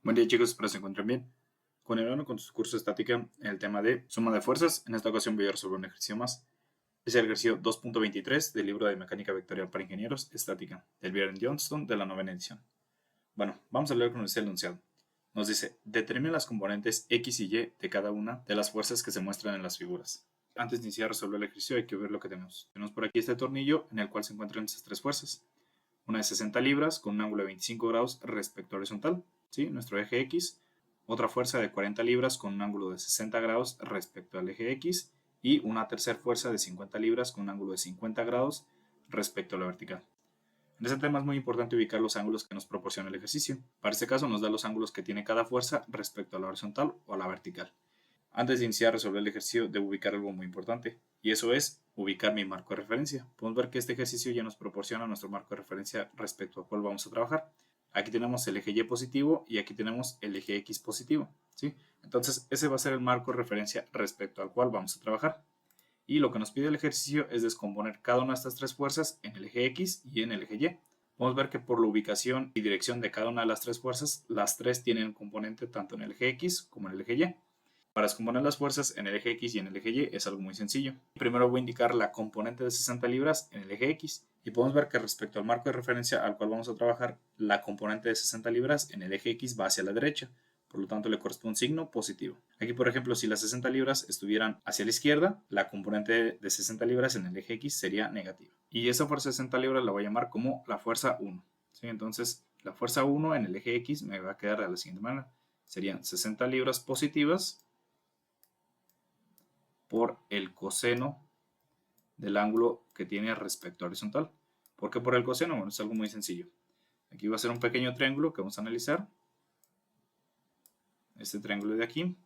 Buen día chicos, espero se encuentren bien. Continuando con su curso de estática en el tema de suma de fuerzas, en esta ocasión voy a resolver un ejercicio más. Es el ejercicio 2.23 del libro de Mecánica Vectorial para Ingenieros, Estática, del Byron Johnston de la novena edición. Bueno, vamos a leer con el enunciado. Nos dice, determina las componentes X y Y de cada una de las fuerzas que se muestran en las figuras. Antes de iniciar a resolver el ejercicio hay que ver lo que tenemos. Tenemos por aquí este tornillo en el cual se encuentran esas tres fuerzas. Una de 60 libras con un ángulo de 25 grados respecto horizontal, ¿sí? Nuestro eje X. Otra fuerza de 40 libras con un ángulo de 60 grados respecto al eje X. Y una tercera fuerza de 50 libras con un ángulo de 50 grados respecto a la vertical. En este tema es muy importante ubicar los ángulos que nos proporciona el ejercicio. Para este caso nos da los ángulos que tiene cada fuerza respecto a la horizontal o a la vertical. Antes de iniciar a resolver el ejercicio debo ubicar algo muy importante, y eso es ubicar mi marco de referencia. Podemos ver que este ejercicio ya nos proporciona nuestro marco de referencia respecto al cual vamos a trabajar. Aquí tenemos el eje Y positivo y aquí tenemos el eje X positivo, ¿sí? Entonces ese va a ser el marco de referencia respecto al cual vamos a trabajar. Y lo que nos pide el ejercicio es descomponer cada una de estas tres fuerzas en el eje X y en el eje Y. Podemos ver que por la ubicación y dirección de cada una de las tres fuerzas, las tres tienen componente tanto en el eje X como en el eje Y. Para descomponer las fuerzas en el eje X y en el eje Y es algo muy sencillo. Primero voy a indicar la componente de 60 libras en el eje X y podemos ver que respecto al marco de referencia al cual vamos a trabajar, la componente de 60 libras en el eje X va hacia la derecha, por lo tanto le corresponde un signo positivo. Aquí por ejemplo si las 60 libras estuvieran hacia la izquierda, la componente de 60 libras en el eje X sería negativa. Y esa fuerza de 60 libras la voy a llamar como la fuerza 1. ¿Sí? Entonces la fuerza 1 en el eje X me va a quedar de la siguiente manera. Serían 60 libras positivas por el coseno del ángulo que tiene respecto a horizontal. ¿Por qué por el coseno? Bueno, es algo muy sencillo. Aquí va a ser un pequeño triángulo que vamos a analizar. Este triángulo de aquí.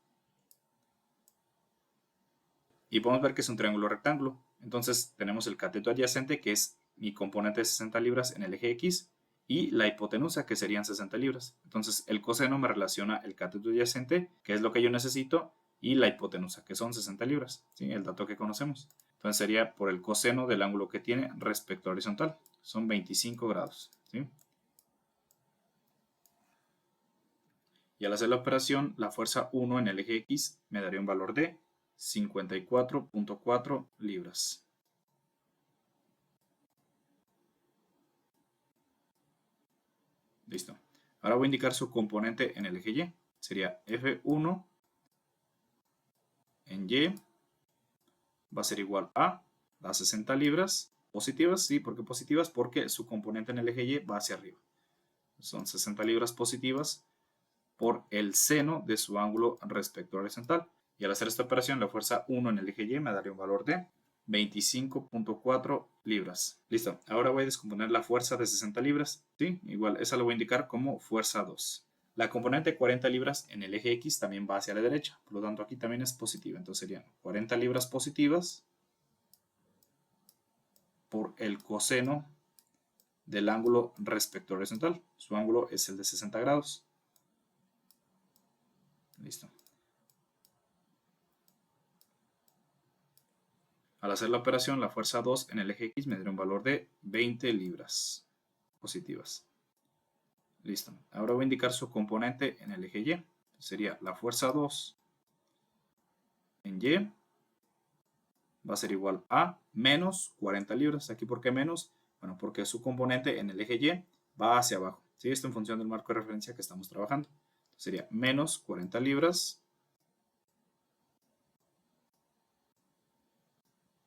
Y podemos ver que es un triángulo rectángulo. Entonces tenemos el cateto adyacente, que es mi componente de 60 libras en el eje X, y la hipotenusa, que serían 60 libras. Entonces el coseno me relaciona el cateto adyacente, que es lo que yo necesito, y la hipotenusa, que son 60 libras, ¿sí? El dato que conocemos. Entonces sería por el coseno del ángulo que tiene respecto a horizontal. Son 25 grados, ¿sí? Y al hacer la operación, la fuerza 1 en el eje X me daría un valor de 54.4 libras. Listo. Ahora voy a indicar su componente en el eje Y. Sería F1 en Y va a ser igual a las 60 libras positivas. ¿Sí? ¿Por qué positivas? Porque su componente en el eje Y va hacia arriba. Son 60 libras positivas por el seno de su ángulo respecto a horizontal. Y al hacer esta operación, la fuerza 1 en el eje Y me daría un valor de 25.4 libras. Listo. Ahora voy a descomponer la fuerza de 60 libras. ¿Sí? Igual, esa la voy a indicar como fuerza 2. La componente 40 libras en el eje X también va hacia la derecha. Por lo tanto, aquí también es positiva. Entonces serían 40 libras positivas por el coseno del ángulo respecto a horizontal. Su ángulo es el de 60 grados. Listo. Al hacer la operación, la fuerza 2 en el eje X me daría un valor de 20 libras positivas. Listo. Ahora voy a indicar su componente en el eje Y. Sería la fuerza 2 en Y va a ser igual a menos 40 libras. ¿Aquí por qué menos? Bueno, porque su componente en el eje Y va hacia abajo. ¿Sí? Esto en función del marco de referencia que estamos trabajando. Sería menos 40 libras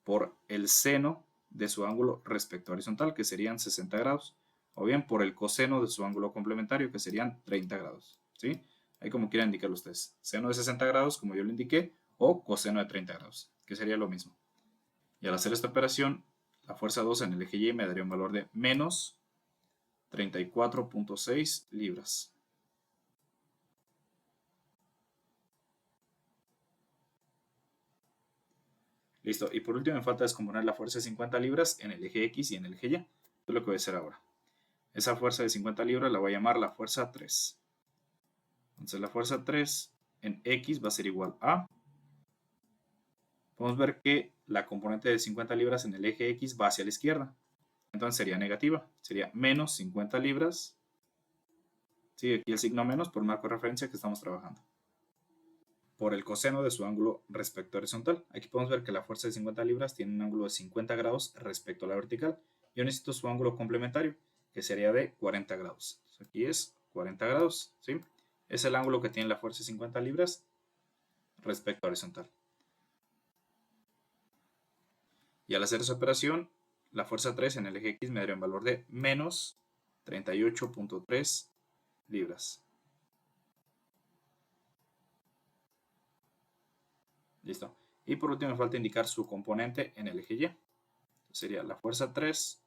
por el seno de su ángulo respecto a horizontal, que serían 60 grados, o bien por el coseno de su ángulo complementario, que serían 30 grados. ¿Sí? Ahí como quieran indicarlo ustedes. Seno de 60 grados, como yo lo indiqué, o coseno de 30 grados, que sería lo mismo. Y al hacer esta operación, la fuerza 2 en el eje Y me daría un valor de menos 34.6 libras. Listo. Y por último me falta descomponer la fuerza de 50 libras en el eje X y en el eje Y. Esto es lo que voy a hacer ahora. Esa fuerza de 50 libras la voy a llamar la fuerza 3. Entonces la fuerza 3 en X va a ser igual a... Podemos ver que la componente de 50 libras en el eje X va hacia la izquierda. Entonces sería negativa. Sería menos 50 libras. Sigue aquí el signo menos por marco de referencia que estamos trabajando. Por el coseno de su ángulo respecto a horizontal. Aquí podemos ver que la fuerza de 50 libras tiene un ángulo de 50 grados respecto a la vertical. Yo necesito su ángulo complementario, que sería de 40 grados. Entonces aquí es 40 grados, ¿sí? Es el ángulo que tiene la fuerza de 50 libras respecto a horizontal. Y al hacer esa operación, la fuerza 3 en el eje X me daría un valor de menos 38.3 libras. Listo. Y por último me falta indicar su componente en el eje Y. Sería la fuerza 3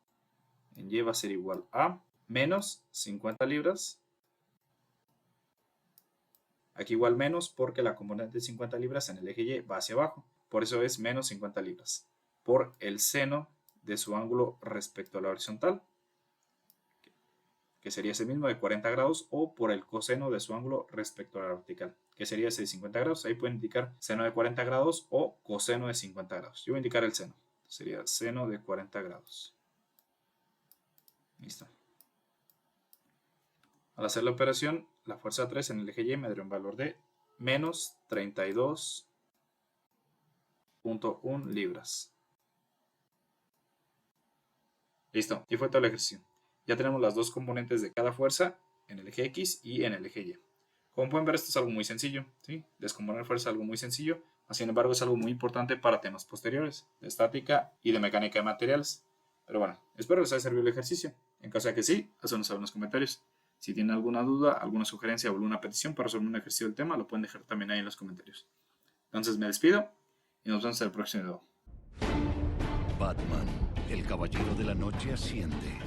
en Y va a ser igual a menos 50 libras. Aquí igual menos porque la componente de 50 libras en el eje Y va hacia abajo. Por eso es menos 50 libras. Por el seno de su ángulo respecto a la horizontal, que sería ese mismo de 40 grados, o por el coseno de su ángulo respecto a la vertical, que sería ese de 50 grados. Ahí pueden indicar seno de 40 grados o coseno de 50 grados. Yo voy a indicar el seno. Sería seno de 40 grados. Listo. Al hacer la operación, la fuerza 3 en el eje Y me daría un valor de menos 32.1 libras. Listo, y fue todo el ejercicio. Ya tenemos las dos componentes de cada fuerza en el eje X y en el eje Y. Como pueden ver, esto es algo muy sencillo, ¿sí? Descomponer fuerza es algo muy sencillo, sin embargo es algo muy importante para temas posteriores, de estática y de mecánica de materiales. Pero bueno, espero les haya servido el ejercicio. En caso de que sí, háganos saber en los comentarios. Si tienen alguna duda, alguna sugerencia o alguna petición para resolver un ejercicio del tema, lo pueden dejar también ahí en los comentarios. Entonces me despido y nos vemos en el próximo video. Batman, el caballero de la noche asciende.